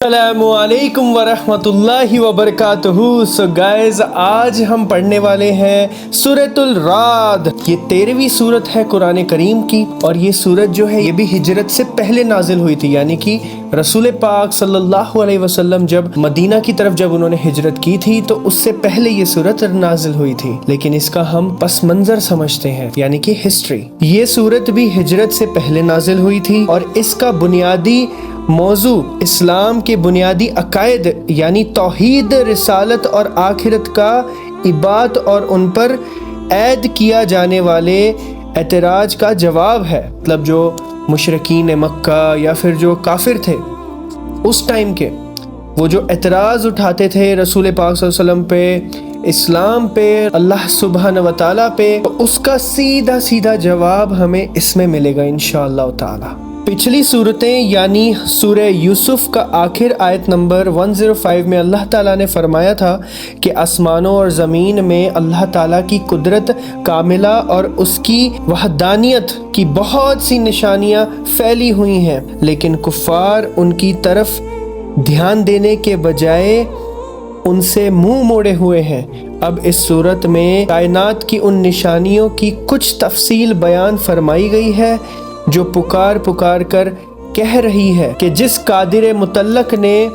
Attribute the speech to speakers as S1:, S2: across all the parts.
S1: السلام علیکم ورحمۃ اللہ وبرکاتہ۔ سو گائز، آج ہم پڑھنے والے ہیں سورۃ الرعد۔ یہ 13ویں سورت ہے قرآن کریم کی، اور یہ سورت جو ہے یہ بھی ہجرت سے پہلے نازل ہوئی تھی، یعنی کہ رسول پاک صلی اللہ علیہ وسلم جب مدینہ کی طرف جب انہوں نے ہجرت کی تھی تو اس سے پہلے یہ سورت نازل ہوئی تھی، لیکن اس کا ہم پس منظر سمجھتے ہیں، یعنی کہ ہسٹری۔ یہ سورت بھی ہجرت سے پہلے نازل ہوئی تھی، اور اس کا بنیادی موضوع اسلام کے بنیادی عقائد یعنی توحید، رسالت اور آخرت کا اثبات اور ان پر عائد کیا جانے والے اعتراض کا جواب ہے۔ مطلب جو مشرکین مکہ یا پھر جو کافر تھے اس ٹائم کے، وہ جو اعتراض اٹھاتے تھے رسول پاک صلی اللہ علیہ وسلم پہ، اسلام پہ، اللہ سبحانہ و تعالیٰ پہ، اس کا سیدھا سیدھا جواب ہمیں اس میں ملے گا انشاءاللہ تعالیٰ۔ پچھلی صورتیں یعنی سورہ یوسف کا آخر آیت نمبر 105 میں اللہ تعالیٰ نے فرمایا تھا کہ آسمانوں اور زمین میں اللہ تعالیٰ کی قدرت کاملہ اور اس کی وحدانیت کی بہت سی نشانیاں پھیلی ہوئی ہیں، لیکن کفار ان کی طرف دھیان دینے کے بجائے ان سے منہ موڑے ہوئے ہیں۔ اب اس صورت میں کائنات کی ان نشانیوں کی کچھ تفصیل بیان فرمائی گئی ہے جو پکار کر کہہ رہی ہے کہ جس قادر مطلق نے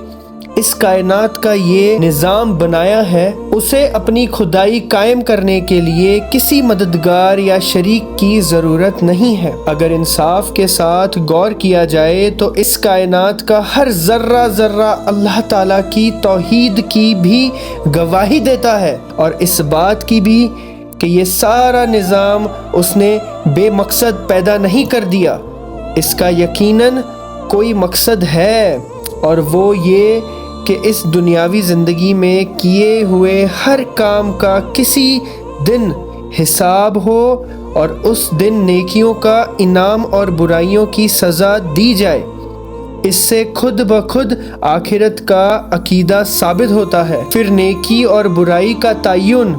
S1: اس کائنات کا یہ نظام بنایا ہے، اسے اپنی خدائی قائم کرنے کے لیے کسی مددگار یا شریک کی ضرورت نہیں ہے۔ اگر انصاف کے ساتھ غور کیا جائے تو اس کائنات کا ہر ذرہ ذرہ اللہ تعالیٰ کی توحید کی بھی گواہی دیتا ہے، اور اس بات کی بھی کہ یہ سارا نظام اس نے بے مقصد پیدا نہیں کر دیا، اس کا یقیناً کوئی مقصد ہے، اور وہ یہ کہ اس دنیاوی زندگی میں کیے ہوئے ہر کام کا کسی دن حساب ہو، اور اس دن نیکیوں کا انعام اور برائیوں کی سزا دی جائے۔ اس سے خود بخود آخرت کا عقیدہ ثابت ہوتا ہے۔ پھر نیکی اور برائی کا تعین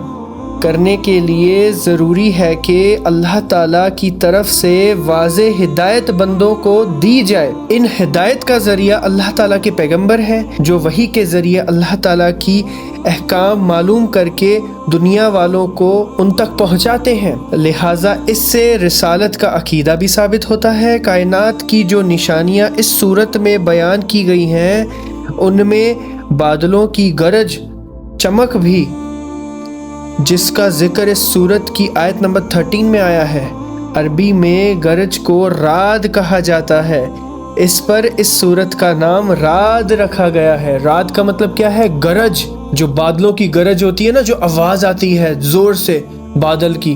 S1: کرنے کے لیے ضروری ہے کہ اللہ تعالیٰ کی طرف سے واضح ہدایت بندوں کو دی جائے۔ ان ہدایت کا ذریعہ اللہ تعالیٰ کے پیغمبر ہیں جو وحی کے ذریعے اللہ تعالیٰ کی احکام معلوم کر کے دنیا والوں کو ان تک پہنچاتے ہیں، لہٰذا اس سے رسالت کا عقیدہ بھی ثابت ہوتا ہے۔ کائنات کی جو نشانیاں اس صورت میں بیان کی گئی ہیں ان میں بادلوں کی گرج، چمک بھی، جس کا ذکر اس سورت کی آیت نمبر 13 میں آیا ہے۔ عربی میں گرج کو رعد کہا جاتا ہے، اس پر اس سورت کا نام رعد رکھا گیا ہے۔ رعد کا مطلب کیا ہے؟ گرج، جو بادلوں کی گرج ہوتی ہے نا، جو آواز آتی ہے زور سے بادل کی،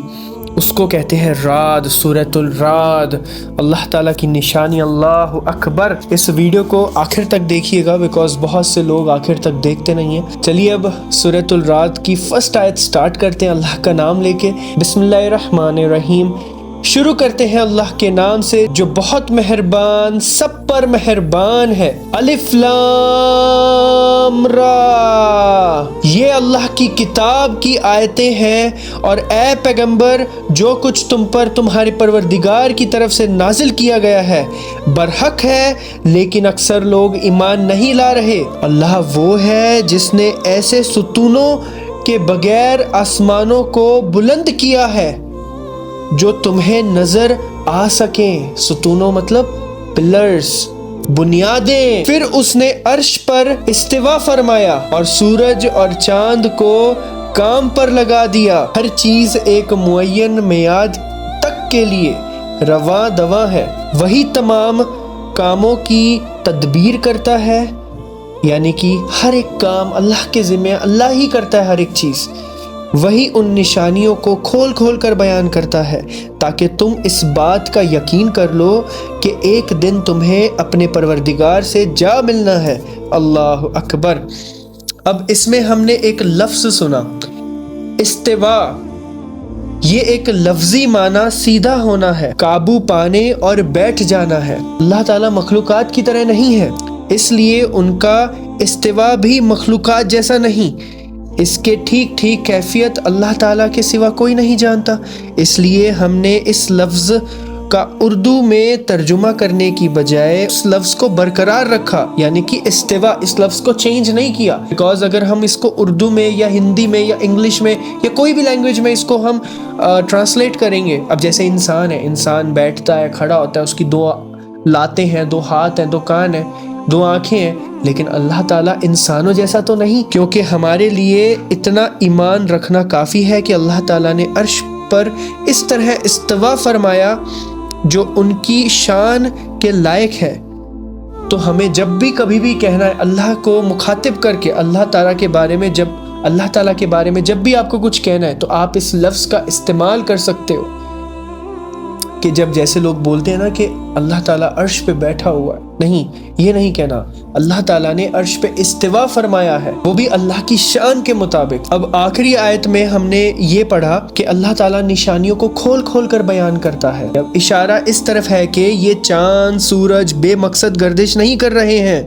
S1: اس کو کہتے ہیں رعد، سورۃ الرعد۔ اللہ تعالیٰ کی نشانی، اللہ اکبر۔ اس ویڈیو کو آخر تک دیکھیے گا بیکاز بہت سے لوگ آخر تک دیکھتے نہیں ہیں۔ چلیے اب سورۃ الرعد کی فرسٹ آیت سٹارٹ کرتے ہیں اللہ کا نام لے کے۔ بسم اللہ الرحمن الرحیم۔ شروع کرتے ہیں اللہ کے نام سے جو بہت مہربان، سب پر مہربان ہے۔ الف لام را، یہ اللہ کی کتاب کی آیتیں ہیں، اور اے پیغمبر جو کچھ تم پر تمہارے پروردگار کی طرف سے نازل کیا گیا ہے برحق ہے، لیکن اکثر لوگ ایمان نہیں لا رہے۔ اللہ وہ ہے جس نے ایسے ستونوں کے بغیر آسمانوں کو بلند کیا ہے جو تمہیں نظر آ سکیں۔ ستونوں مطلب پلرز، بنیادیں۔ پھر اس نے عرش پر استوا فرمایا اور سورج اور چاند کو کام پر لگا دیا۔ ہر چیز ایک معین میعاد تک کے لیے رواں دواں ہے۔ وہی تمام کاموں کی تدبیر کرتا ہے، یعنی کہ ہر ایک کام اللہ کے ذمہ، اللہ ہی کرتا ہے ہر ایک چیز۔ وہی ان نشانیوں کو کھول کھول کر بیان کرتا ہے تاکہ تم اس بات کا یقین کر لو کہ ایک دن تمہیں اپنے پروردگار سے جا ملنا ہے۔ اللہ اکبر۔ اب اس میں ہم نے ایک لفظ سنا، استوا۔ یہ ایک لفظی معنی سیدھا ہونا ہے، قابو پانے اور بیٹھ جانا ہے۔ اللہ تعالیٰ مخلوقات کی طرح نہیں ہے، اس لیے ان کا استوا بھی مخلوقات جیسا نہیں۔ اس کے ٹھیک کیفیت اللہ تعالیٰ کے سوا کوئی نہیں جانتا، اس لیے ہم نے اس لفظ کا اردو میں ترجمہ کرنے کی بجائے اس لفظ کو برقرار رکھا، یعنی کہ استوا، اس لفظ کو چینج نہیں کیا. بیکاز اگر ہم اس کو اردو میں یا ہندی میں یا انگلش میں یا کوئی بھی لینگویج میں اس کو ہم ٹرانسلیٹ کریں گے، اب جیسے انسان ہے، انسان بیٹھتا ہے، کھڑا ہوتا ہے، اس کی دو لاتیں ہیں، دو ہاتھ ہیں، دو کان ہیں، دو آنکھیں ہیں، لیکن اللہ تعالیٰ انسانوں جیسا تو نہیں. کیونکہ ہمارے لیے اتنا ایمان رکھنا کافی ہے کہ اللہ تعالیٰ نے عرش پر اس طرح استوا فرمایا جو ان کی شان کے لائق ہے. تو ہمیں جب بھی کبھی بھی کہنا ہے اللہ کو مخاطب کر کے، اللہ تعالیٰ کے بارے میں جب بھی آپ کو کچھ کہنا ہے تو آپ اس لفظ کا استعمال کر سکتے ہو. کہ جب جیسے لوگ بولتے ہیں نا کہ اللہ تعالیٰ عرش پہ بیٹھا ہوا ہے، نہیں، یہ نہیں کہنا. اللہ تعالیٰ نے عرش پہ استوا فرمایا ہے، وہ بھی اللہ کی شان کے مطابق. اب آخری آیت میں ہم نے یہ پڑھا کہ اللہ تعالیٰ نشانیوں کو کھول کھول کر بیان کرتا ہے. اب اشارہ اس طرف ہے کہ یہ چاند سورج بے مقصد گردش نہیں کر رہے ہیں،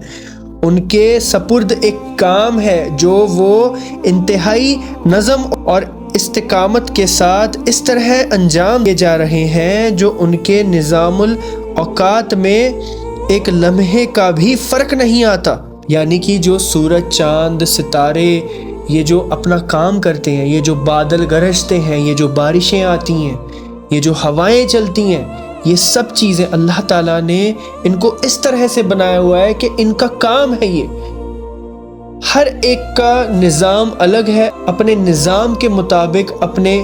S1: ان کے سپرد ایک کام ہے جو وہ انتہائی نظم اور استقامت کے ساتھ اس طرح انجام دیے جا رہے ہیں جو ان کے نظام الاوقات میں ایک لمحے کا بھی فرق نہیں آتا. یعنی کہ جو سورج، چاند، ستارے یہ جو اپنا کام کرتے ہیں، یہ جو بادل گرجتے ہیں، یہ جو بارشیں آتی ہیں، یہ جو ہوائیں چلتی ہیں، یہ سب چیزیں اللہ تعالیٰ نے ان کو اس طرح سے بنایا ہوا ہے کہ ان کا کام ہے. یہ ہر ایک کا نظام الگ ہے، اپنے نظام کے مطابق، اپنے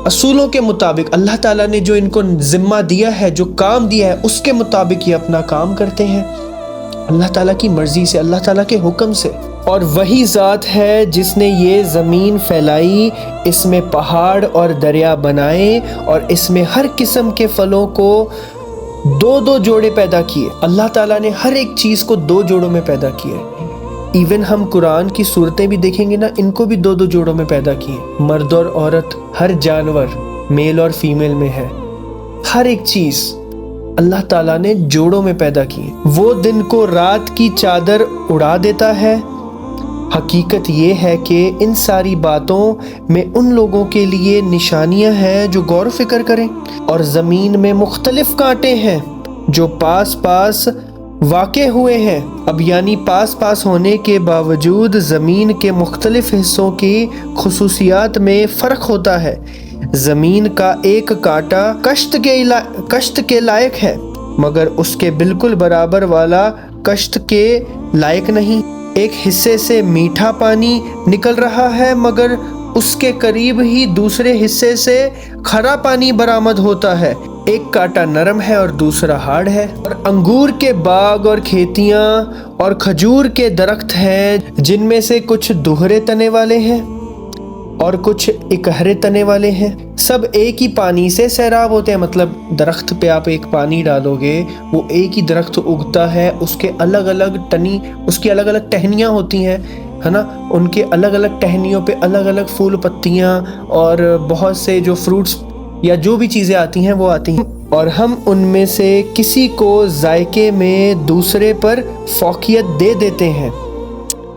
S1: اصولوں کے مطابق اللہ تعالیٰ نے جو ان کو ذمہ دیا ہے، جو کام دیا ہے، اس کے مطابق یہ اپنا کام کرتے ہیں، اللہ تعالیٰ کی مرضی سے، اللہ تعالیٰ کے حکم سے. اور وہی ذات ہے جس نے یہ زمین پھیلائی، اس میں پہاڑ اور دریا بنائے اور اس میں ہر قسم کے پھلوں کو دو دو جوڑے پیدا کیے. اللہ تعالیٰ نے ہر ایک چیز کو دو جوڑوں میں پیدا کیا. ایون ہم قرآن کی صورتیں بھی دیکھیں گے نا، ان کو بھی دو دو جوڑوں میں پیدا کیے. مرد اور عورت، ہر جانور میل اور فیمیل میں ہے، ہر ایک چیز اللہ تعالیٰ نے جوڑوں میں پیدا کی. وہ دن کو رات کی چادر اڑا دیتا ہے. حقیقت یہ ہے کہ ان ساری باتوں میں ان لوگوں کے لیے نشانیاں ہیں جو غور و فکر کریں. اور زمین میں مختلف کانٹے ہیں جو پاس پاس واقع ہوئے ہیں. اب یعنی پاس پاس ہونے کے باوجود زمین کے مختلف حصوں کی خصوصیات میں فرق ہوتا ہے. زمین کا ایک کانٹا کشت کے لائق ہے مگر اس کے بالکل برابر والا کشت کے لائق نہیں. ایک حصے سے میٹھا پانی نکل رہا ہے مگر اس کے قریب ہی دوسرے حصے سے کھرا پانی برآمد ہوتا ہے. ایک کانٹا نرم ہے اور دوسرا ہارڈ ہے. اور انگور کے باغ اور کھیتیاں اور کھجور کے درخت ہیں جن میں سے کچھ دوہرے تنے والے ہیں اور کچھ اکہرے تنے والے ہیں. سب ایک ہی پانی سے سیراب ہوتے ہیں. مطلب درخت پہ آپ ایک پانی ڈالو گے، وہ ایک ہی درخت اگتا ہے، اس کے الگ الگ تنی، اس کی الگ الگ ٹہنیاں ہوتی ہیں، ہے نا، ان کے الگ الگ ٹہنیوں پہ الگ الگ پھول پتیاں اور بہت سے جو فروٹس یا جو بھی چیزیں آتی ہیں وہ آتی ہیں. اور ہم ان میں سے کسی کو ذائقے میں دوسرے پر فوقیت دے دیتے ہیں.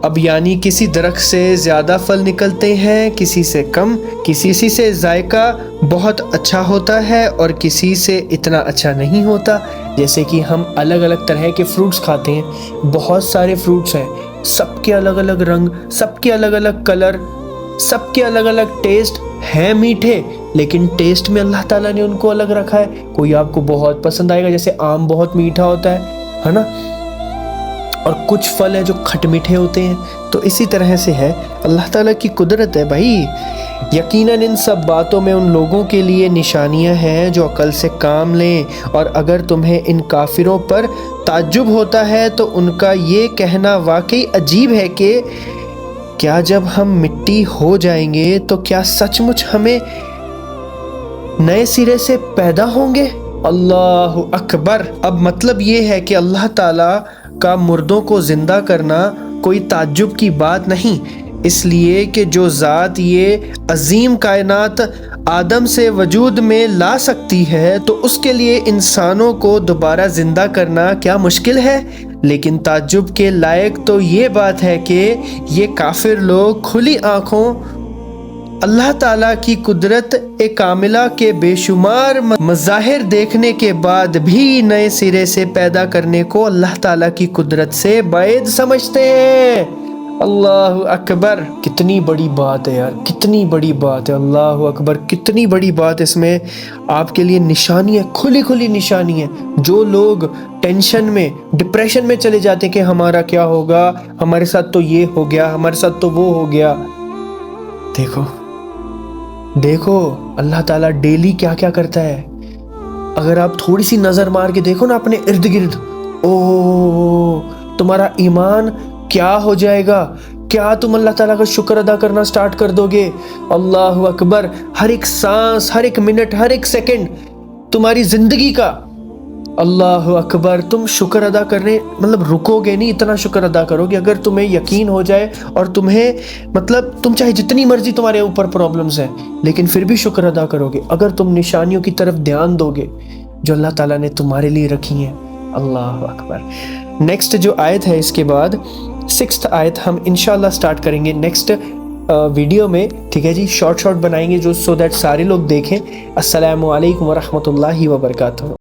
S1: اب یعنی کسی درخت سے زیادہ پھل نکلتے ہیں، کسی سے کم. کسی سے ذائقہ بہت اچھا ہوتا ہے اور کسی سے اتنا اچھا نہیں ہوتا. جیسے کہ ہم الگ الگ طرح کے فروٹس کھاتے ہیں، بہت سارے فروٹس ہیں، سب کے الگ الگ رنگ، سب کے الگ الگ کلر، سب کے الگ الگ ٹیسٹ ہیں. میٹھے لیکن ٹیسٹ میں اللہ تعالیٰ نے ان کو الگ رکھا ہے. کوئی آپ کو بہت پسند آئے گا، جیسے آم بہت میٹھا ہوتا ہے نا، اور کچھ پھل ہیں جو کھٹ میٹھے ہوتے ہیں. تو اسی طرح سے ہے، اللہ تعالیٰ کی قدرت ہے بھائی. یقیناً ان سب باتوں میں ان لوگوں کے لیے نشانیاں ہیں جو عقل سے کام لیں. اور اگر تمہیں ان کافروں پر تعجب ہوتا ہے تو ان کا یہ کہنا واقعی عجیب ہے کہ کیا جب ہم مٹی ہو جائیں گے تو کیا سچ مچ ہمیں نئے سرے سے پیدا ہوں گے؟ اللہ اکبر. اب مطلب یہ ہے کہ اللہ تعالیٰ کا مردوں کو زندہ کرنا کوئی تعجب کی بات نہیں، اس لیے کہ جو ذات یہ عظیم کائنات آدم سے وجود میں لا سکتی ہے تو اس کے لیے انسانوں کو دوبارہ زندہ کرنا کیا مشکل ہے. لیکن تعجب کے لائق تو یہ بات ہے کہ یہ کافر لوگ کھلی آنکھوں اللہ تعالیٰ کی قدرت کاملہ کے بے شمار مظاہر دیکھنے کے بعد بھی نئے سرے سے پیدا کرنے کو اللہ تعالیٰ کی قدرت سے بعید سمجھتے ہیں۔ اللہ اکبر، کتنی بڑی بات ہے یار، کتنی بڑی بات ہے، اللہ اکبر، کتنی بڑی بات۔ اس میں آپ کے لیے نشانی ہے، کھلی کھلی نشانی ہے۔ جو لوگ ٹینشن میں، ڈپریشن میں چلے جاتے ہیں کہ ہمارا کیا ہوگا، ہمارے ساتھ تو یہ ہو گیا، ہمارے ساتھ تو وہ ہو گیا، دیکھو دیکھو اللہ تعالیٰ ڈیلی کیا کیا کرتا ہے۔ اگر آپ تھوڑی سی نظر مار کے دیکھو نا اپنے ارد گرد، تمہارا ایمان کیا ہو جائے گا، کیا تم اللہ تعالیٰ کا شکر ادا کرنا سٹارٹ کر دو گے۔ اللہ اکبر، ہر ایک سانس، ہر ایک منٹ، ہر ایک سیکنڈ تمہاری زندگی کا، اللہ اکبر، تم شکر ادا کرنے رکو گے نہیں، اتنا شکر ادا کرو گے اگر تمہیں یقین ہو جائے، اور تمہیں تم چاہے جتنی مرضی تمہارے اوپر پرابلمز ہیں لیکن پھر بھی شکر ادا کرو گے اگر تم نشانیوں کی طرف دھیان دو گے جو اللہ تعالیٰ نے تمہارے لیے رکھی ہیں۔ اللہ اکبر۔ نیکسٹ جو آیت ہے اس کے بعد 6th آیت ہم انشاءاللہ سٹارٹ کریں گے نیکسٹ ویڈیو میں، ٹھیک ہے جی، شارٹ بنائیں گے جو سو دیٹ سارے لوگ دیکھیں۔ السلام علیکم ورحمۃ اللہ وبرکاتہ۔